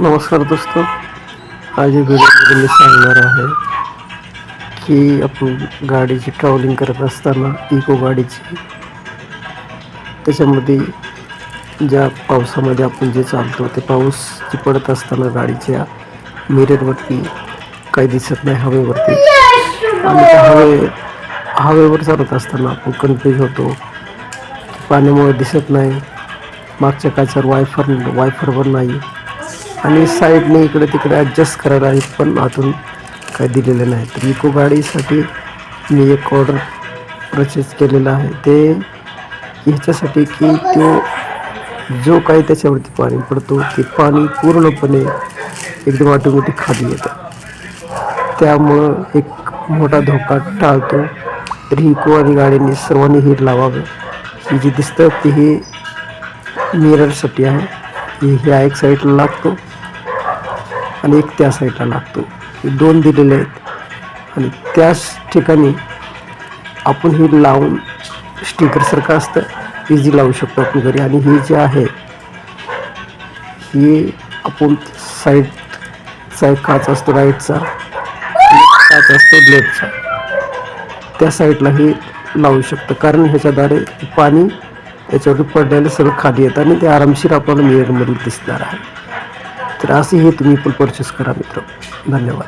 नमस्कार दोस्तों, आज या व्हिडिओमध्ये मी सांगणार आहे की आपण गाडीची ट्रॅव्हलिंग करत असताना इको गाडीची त्याच्यामध्ये ज्या पावसामध्ये आपण जे चालतो ते पाऊस पडत असताना गाडीच्या मिररवरती काही दिसत नाही हवेवरती, आणि त्या हवेवर चालत असताना आपण कन्फ्यूज होतो. पाण्यामुळे दिसत नाही, मागच्या काचावर वायफरवर नाही, आणि साईडने इकडे तिकडे ॲडजस्ट करायला आहे, पण आतून काही दिलेलं नाही. तर इको गाडीसाठी मी एक ऑर्डर परचेस केलेला आहे, ते ह्याच्यासाठी की जो काही त्याच्यावरती पाणी पडतो ते पाणी पूर्णपणे एकदम ऑटोमॅटिक खाली येतं. त्यामुळं एक मोठा धोका टाळतो. तर इको आणि गाडीने सर्वांनी हे लावावं. ही जी दिसतं ती ही मिररसाठी आहे. ह्या एक साईडला लागतो आणि एक त्या साईडला लागतो. हे दोन दिलेले आहेत, आणि त्याच ठिकाणी आपण ही लावून स्टिकरसारखं असतं इझी लावू शकतो आपण घरी. आणि ही जी आहे ही आपण साईडचा काच असतो, राईटचा काच असतो लेफ्टचा, त्या साईडला ही लावू शकतं. कारण ह्याच्याद्वारे पाणी याच्यावरती पडलेलं सगळं खाली येतं आणि ते आरामशीर आपल्याला मिररमध्ये दिसणार आहे. तर असे हे तुम्ही पण परचेस करा मित्र. धन्यवाद.